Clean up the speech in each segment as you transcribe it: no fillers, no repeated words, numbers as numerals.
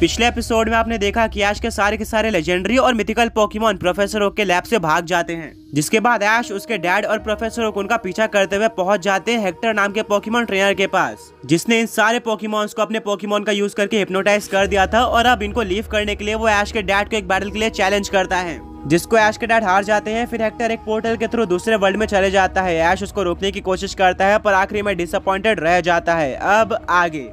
पिछले एपिसोड में आपने देखा कि ऐश के सारे लेजेंडरी और मिथिकल पोकेमॉन प्रोफेसर ओक के लैब से भाग जाते हैं, जिसके बाद ऐश उसके डैड और प्रोफेसर ओक उनका पीछा करते हुए पहुंच जाते हैं हेक्टर नाम के पोकेमॉन ट्रेनर के पास, जिसने इन सारे पोकेमॉन्स को अपने पोकेमॉन का यूज करके हिप्नोटाइज कर दिया था। और अब इनको लीव करने के लिए वो ऐश के डैड को एक बैटल के लिए चैलेंज करता है, जिसको ऐश के डैड हार जाते हैं। फिर हेक्टर एक पोर्टल के थ्रू दूसरे वर्ल्ड में चले जाता है। ऐश उसको रोकने की कोशिश करता है पर आखिरी में डिसअपॉइंटेड रह जाता है। अब आगे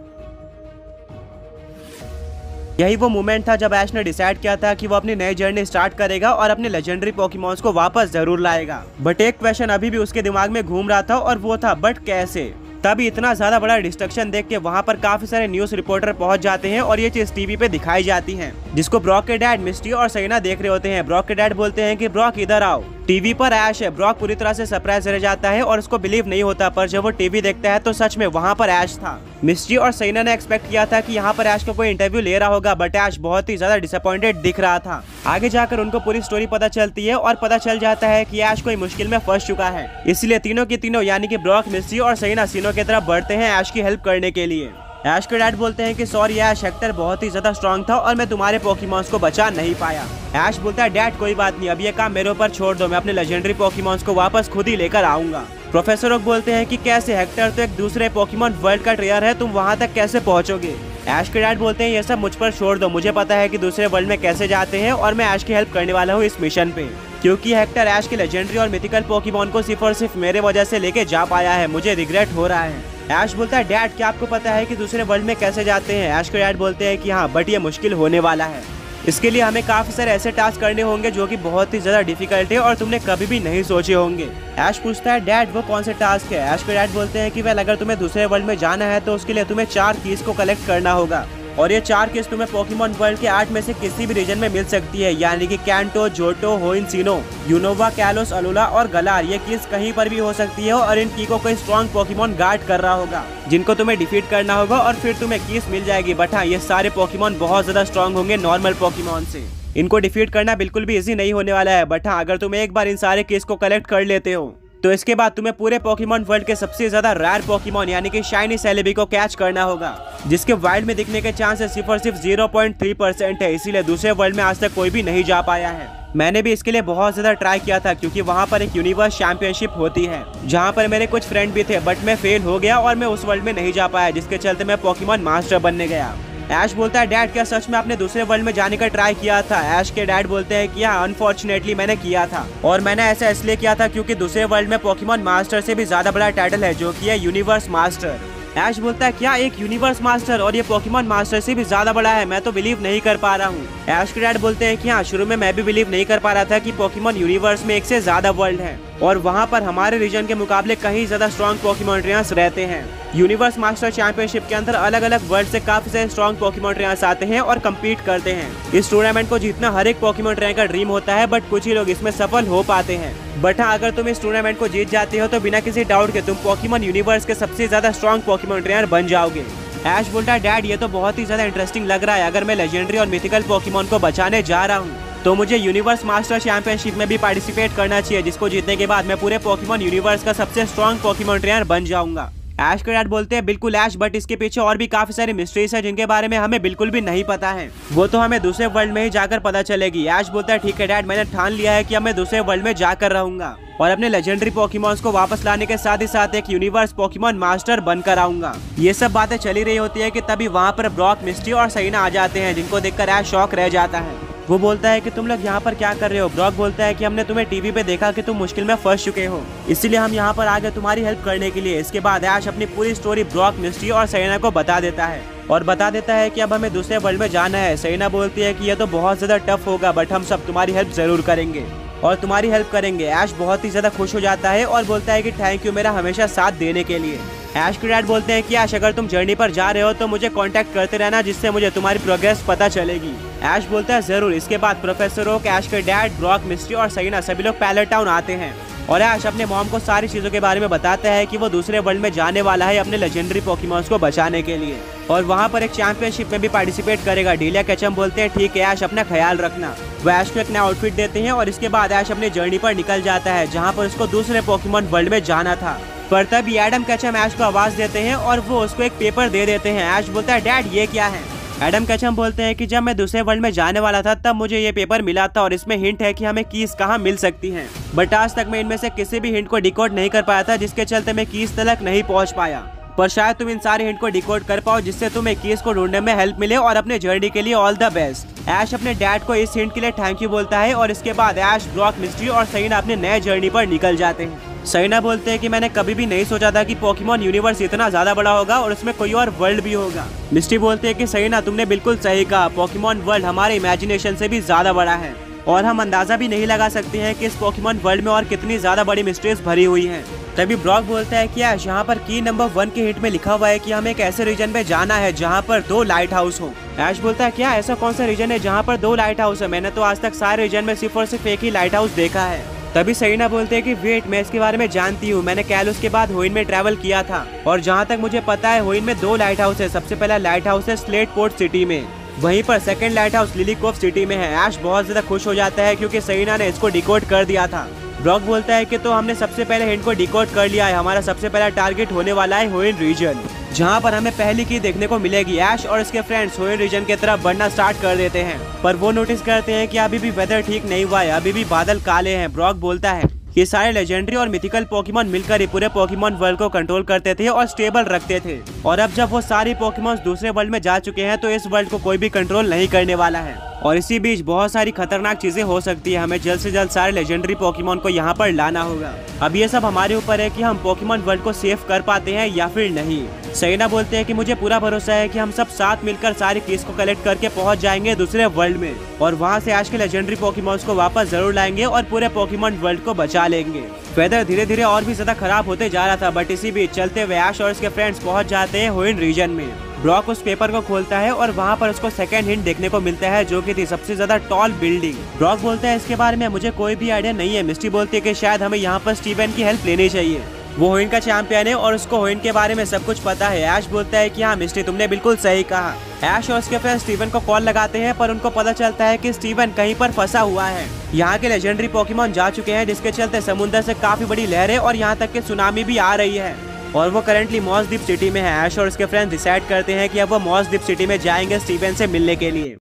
यही वो मोमेंट था जब ऐश ने डिसाइड किया था कि वो अपनी नई जर्नी स्टार्ट करेगा और अपने लेजेंडरी पोकेमॉन्स को वापस जरूर लाएगा। बट एक क्वेश्चन अभी भी उसके दिमाग में घूम रहा था और वो था बट कैसे। तभी इतना ज्यादा बड़ा डिस्ट्रक्शन देख के वहाँ पर काफी सारे न्यूज रिपोर्टर पहुंच जाते हैं और ये चीज टीवी पे दिखाई जाती है, जिसको ब्रॉक के डैड मिस्टी और सैना देख रहे होते हैं। ब्रॉक के डैड बोलते हैं कि ब्रॉक इधर आओ। टीवी पर ऐश है। ब्रॉक पूरी तरह से सरप्राइज रह जाता है और उसको बिलीव नहीं होता, पर जब वो टीवी देखता है तो सच में वहाँ पर ऐश था। मिस्टी और सैना ने एक्सपेक्ट किया था कि यहाँ पर ऐश को कोई इंटरव्यू ले रहा होगा, बट ऐश बहुत ही ज्यादा डिसअपॉइंटेड दिख रहा था। आगे जाकर उनको पूरी स्टोरी पता चलती है और पता चल जाता है कि ऐश कोई मुश्किल में फंस चुका है, इसलिए तीनों की तीनों यानी कि ब्रॉक, मिस्टी और सैना सीनो की तरफ बढ़ते हैं ऐश की हेल्प करने के लिए। ऐश के डैड बोलते हैं कि सॉरी ऐश, हेक्टर बहुत ही ज्यादा स्ट्रांग था और मैं तुम्हारे पोकेमॉन्स को बचा नहीं पाया। ऐश बोलता है डैड कोई बात नहीं, अब ये काम मेरे ऊपर छोड़ दो, मैं अपने लेजेंडरी पोकेमॉन्स को वापस खुद ही लेकर आऊंगा। प्रोफेसर ओक बोलते हैं कि कैसे, हेक्टर तो एक दूसरे पोकेमॉन वर्ल्ड का ट्रेनर है, तुम वहाँ तक कैसे पहुँचोगे। ऐश के डैड बोलते हैं ये सब मुझ पर छोड़ दो, मुझे पता है कि दूसरे वर्ल्ड में कैसे जाते हैं और मैं ऐश की हेल्प करने वाला हूँ इस मिशन पे, क्योंकि हेक्टर ऐश के लेजेंडरी और मिथिकल पोकेमॉन को सिर्फ और सिर्फ मेरे वजह से लेके जा पाया है, मुझे रिग्रेट हो रहा है। ऐश बोलता है डैड क्या आपको पता है कि दूसरे वर्ल्ड में कैसे जाते हैं। ऐश के डैड बोलते हैं कि हाँ, बट ये मुश्किल होने वाला है, इसके लिए हमें काफी सारे ऐसे टास्क करने होंगे जो कि बहुत ही ज्यादा डिफिकल्ट है और तुमने कभी भी नहीं सोचे होंगे। ऐश पूछता है डैड वो कौन से टास्क है। ऐश के डैड बोलते हैं कि वेल, अगर तुम्हें दूसरे वर्ल्ड में जाना है तो उसके लिए तुम्हें 4 कीज को कलेक्ट करना होगा और ये 4 कीज तुम्हें पोकेमॉन वर्ल्ड के 8 में से किसी भी रीजन में मिल सकती है, यानी कि Kanto, Johto, Hoenn Sinnoh, Unova, Kalos, Alola और गलार। ये कीज कहीं पर भी हो सकती है और इन की को कोई स्ट्रॉन्ग पोकेमॉन गार्ड कर रहा होगा, जिनको तुम्हें डिफीट करना होगा और फिर तुम्हें कीज मिल जाएगी। बट हाँ, ये सारे पोकेमॉन बहुत ज्यादा स्ट्रॉन्ग होंगे नॉर्मल पोकेमॉन से, इनको डिफीट करना बिल्कुल भी इजी नहीं होने वाला है। बट हाँ, अगर तुम एक बार इन सारे कीज को कलेक्ट कर लेते हो तो इसके बाद तुम्हें पूरे पोकेमॉन वर्ल्ड के सबसे ज्यादा रेयर पोकेमॉन यानी कि शाइनी सेलेबी को कैच करना होगा, जिसके वाइल्ड में दिखने के चांसेस सिर्फ और सिर्फ 0.3% है, इसीलिए दूसरे वर्ल्ड में आज तक कोई भी नहीं जा पाया है। मैंने भी इसके लिए बहुत ज्यादा ट्राई किया था, क्योंकि वहाँ पर एक यूनिवर्स चैंपियनशिप होती है जहाँ पर मेरे कुछ फ्रेंड भी थे, बट मैं फेल हो गया और मैं उस वर्ल्ड में नहीं जा पाया, जिसके चलते मैं पोकेमॉन मास्टर बनने गया। ऐश बोलता है डैड क्या सच में आपने दूसरे वर्ल्ड में जाने का ट्राई किया था। ऐश के डैड बोलते हैं कि हाँ, अनफॉर्चुनेटली मैंने किया था, और मैंने ऐसा इसलिए किया था क्योंकि दूसरे वर्ल्ड में पोकेमॉन मास्टर से भी ज्यादा बड़ा टाइटल है जो कि है यूनिवर्स मास्टर। ऐश बोलता है क्या, एक यूनिवर्स मास्टर और ये पोकेमॉन मास्टर से भी ज्यादा बड़ा है, मैं तो बिलीव नहीं कर पा रहा हूँ। ऐश के डैड बोलते हैं कि हाँ, शुरू में मैं भी बिलीव नहीं कर पा रहा था कि पोकेमॉन यूनिवर्स में एक से ज्यादा वर्ल्ड है और वहाँ पर हमारे रीजन के मुकाबले कहीं ज्यादा स्ट्रॉन्ग पोकेमॉन ट्रेनर्स रहते हैं। यूनिवर्स मास्टर चैंपियनशिप के अंदर अलग अलग वर्ल्ड से काफी सारे स्ट्रॉन्ग पोकेमॉन ट्रेनर्स आते हैं और कम्पीट करते हैं। इस टूर्नामेंट को जीतना हर एक पोकेमॉन ट्रेनर का ड्रीम होता है, बट कुछ ही लोग इसमें सफल हो पाते हैं। बट हाँ, अगर तुम इस टूर्नामेंट को जीत जाते हो तो बिना किसी डाउट के तुम पोकेमॉन यूनिवर्स के सबसे ज्यादा स्ट्रॉन्ग पोकेमॉन ट्रेनर बन जाओगे। ऐश बोलता है डैड ये तो बहुत ही ज्यादा इंटरेस्टिंग लग रहा है, अगर मैं लेजेंडरी और मिथिकल पोकेमॉन को बचाने जा रहा हूँ तो मुझे यूनिवर्स मास्टर चैंपियनशिप में भी पार्टिसिपेट करना चाहिए, जिसको जीतने के बाद मैं पूरे पोकेमॉन यूनिवर्स का सबसे स्ट्रॉन्ग पोकेमॉन ट्रेनर बन जाऊंगा। ऐश के डैड बोलते हैं बिल्कुल ऐश, बट इसके पीछे और भी काफी सारी मिस्ट्रीज है जिनके बारे में हमें बिल्कुल भी नहीं पता है, वो तो हमें दूसरे वर्ल्ड में ही जाकर पता चलेगी। ऐश बोलता है ठीक है डैड, मैंने ठान लिया है कि अब मैं दूसरे वर्ल्ड में जाकर रहूंगा और अपने लेजेंडरी पोकेमॉन्स को वापस लाने के साथ ही साथ एक यूनिवर्स पोकेमॉन मास्टर बनकर आऊंगा। ये सब बातें चली रही होती है कि तभी वहाँ पर ब्रॉक, मिस्टी और सैना आ जाते हैं, जिनको देखकर ऐश शॉक रह जाता है। वो बोलता है कि तुम लोग यहाँ पर क्या कर रहे हो। ब्रॉक बोलता है कि हमने तुम्हें टीवी पे देखा कि तुम मुश्किल में फंस चुके हो, इसीलिए हम यहाँ पर आ गए तुम्हारी हेल्प करने के लिए। इसके बाद ऐश अपनी पूरी स्टोरी ब्रॉक, मिस्टी और सैना को बता देता है और बता देता है कि अब हमें दूसरे वर्ल्ड में जाना है। सैना बोलती है कि यह तो बहुत ज्यादा टफ होगा, बट हम सब तुम्हारी हेल्प जरूर करेंगे और तुम्हारी हेल्प करेंगे। ऐश बहुत ही ज्यादा खुश हो जाता है और बोलता है कि थैंक यू मेरा हमेशा साथ देने के लिए। ऐश के डैड बोलते हैं कि ऐश अगर तुम जर्नी पर जा रहे हो तो मुझे कांटेक्ट करते रहना, जिससे मुझे तुम्हारी प्रोग्रेस पता चलेगी। ऐश बोलता है जरूर। इसके बाद प्रोफेसर ओक, ऐश के डैड, ब्रॉक, मिस्टी और सैना सभी लोग पैलेट टाउन आते हैं और ऐश अपने मॉम को सारी चीजों के बारे में बताता है कि वो दूसरे वर्ल्ड में जाने वाला है अपने लेजेंडरी पोकेमॉन्स को बचाने के लिए और वहाँ पर एक चैंपियनशिप में भी पार्टिसिपेट करेगा। डीलिया केचम बोलते हैं ठीक है ऐश, अपना ख्याल रखना। वो ऐश को एक नया आउटफिट देते हैं और इसके बाद ऐश अपनी जर्नी पर निकल जाता है, जहाँ पर उसको दूसरे पोकेमॉन वर्ल्ड में जाना था। पर तभी एडम केचम ऐश को आवाज देते हैं और वो उसको एक पेपर दे देते हैं। ऐश बोलता है डैड ये क्या है। एडम कैचम बोलते हैं कि जब मैं दूसरे वर्ल्ड में जाने वाला था तब मुझे ये पेपर मिला था और इसमें हिंट है कि हमें कीज कहाँ मिल सकती हैं। बट आज तक मैं इनमें से किसी भी हिंट को डिकोड नहीं कर पाया था, जिसके चलते मैं कीज तक नहीं पहुँच पाया। पर शायद तुम इन सारे हिंट को डिकोड कर पाओ, जिससे तुम्हें कीज को ढूंढने में हेल्प मिले और अपने जर्नी के लिए ऑल द बेस्ट। ऐश अपने डैड को इस हिंट के लिए थैंक यू बोलता है और इसके बाद ऐश, ब्रॉक, मिस्ट्री और सईना अपने नए जर्नी पर निकल जाते हैं। सईना बोलते हैं कि मैंने कभी भी नहीं सोचा था कि पोकेमॉन यूनिवर्स इतना ज्यादा बड़ा होगा और उसमें कोई और वर्ल्ड भी होगा। मिस्ट्री बोलते हैं कि सईना, तुमने बिल्कुल सही कहा, पोकेमॉन वर्ल्ड हमारे इमेजिनेशन से भी ज्यादा बड़ा है और हम अंदाजा भी नहीं लगा सकते हैं कि इस पोकेमॉन वर्ल्ड में और कितनी ज्यादा बड़ी मिस्ट्रीज भरी हुई हैं। तभी ब्रॉक बोलता है कि ऐश, यहाँ पर की नंबर 1 के हिंट में लिखा हुआ है कि हमें एक ऐसे रीजन में जाना है जहाँ पर 2 लाइट हाउस हो। ऐश बोलता है क्या ऐसा कौन सा रीजन है जहाँ पर 2 लाइट हाउस है? मैंने तो आज तक सारे रीजन में सिर्फ और सिर्फ एक ही लाइट हाउस देखा है। तभी सईना बोलते हैं कि वेट, मैं इसके बारे में जानती हूँ, मैंने कैलूस के बाद होइन में ट्रैवल किया था और जहाँ तक मुझे पता है होइन में 2 लाइट हाउस है। सबसे पहला लाइट हाउस है स्लेट पोर्ट सिटी में, वहीं पर second lighthouse Lilycove city में है। ऐश बहुत ज्यादा खुश हो जाता है क्योंकि सईना ने इसको डिकोड कर दिया था। ब्रॉक बोलता है कि तो हमने सबसे पहले हिंट को डिकोड कर लिया है, हमारा सबसे पहला टारगेट होने वाला है होइन रीजन, जहां पर हमें पहली की देखने को मिलेगी। ऐश और इसके फ्रेंड्स होइन रीजन की तरफ बढ़ना स्टार्ट कर देते हैं, पर वो नोटिस करते हैं कि अभी भी वेदर ठीक नहीं हुआ है, अभी भी बादल काले हैं। ब्रॉक बोलता है ये सारे लेजेंडरी और मिथिकल पोकेमॉन मिलकर ही पूरे पोकेमॉन वर्ल्ड को कंट्रोल करते थे और स्टेबल रखते थे, और अब जब वो सारी पोकेमॉन्स दूसरे वर्ल्ड में जा चुके हैं तो इस वर्ल्ड को कोई भी कंट्रोल नहीं करने वाला है। और इसी बीच बहुत सारी खतरनाक चीजें हो सकती है, हमें जल्द से जल्द सारे लेजेंडरी पोकेमॉन को यहाँ पर लाना होगा। अब ये सब हमारे ऊपर है कि हम पोकेमॉन वर्ल्ड को सेव कर पाते हैं या फिर नहीं। सईना बोलते हैं कि मुझे पूरा भरोसा है कि हम सब साथ मिलकर सारी कीज को कलेक्ट करके पहुंच जाएंगे दूसरे वर्ल्ड में और वहां से आज के लेजेंडरी पोकेमॉन्स को वापस जरूर लाएंगे और पूरे पोकेमॉन वर्ल्ड को बचा लेंगे। वेदर धीरे धीरे और भी ज्यादा खराब होते जा रहा था, बट इसी बीच चलते हुए ऐश और इसके फ्रेंड्स पहुंच जाते हैं होइन रीजन में। ब्रॉक उस पेपर को खोलता है और वहाँ पर उसको सेकंड हिंट देखने को मिलता है, जो कि थी सबसे ज्यादा टॉल बिल्डिंग। ब्रॉक बोलता है इसके बारे में मुझे कोई भी आइडिया नहीं है। मिस्टी बोलती है कि शायद हमें यहाँ पर स्टीवन की हेल्प लेनी चाहिए, वो होइन का चैंपियन है और उसको होइन के बारे में सब कुछ पता है। ऐश बोलता है कि हाँ मिस्टी, तुमने बिल्कुल सही कहा। ऐश और उसके फ्रेंड स्टीवन को कॉल लगाते हैं, पर उनको पता चलता है कि स्टीवन कहीं पर फंसा हुआ है। यहाँ के लेजेंडरी पोकेमॉन जा चुके हैं, जिसके चलते समुद्र से काफी बड़ी लहरें और यहाँ तक कि सुनामी भी आ रही है और वो करंटली मॉस द्वीप सिटी में है। ऐश और उसके फ्रेंड्स डिसाइड करते हैं कि अब वो मॉस द्वीप सिटी में जाएंगे स्टीवन से मिलने के लिए।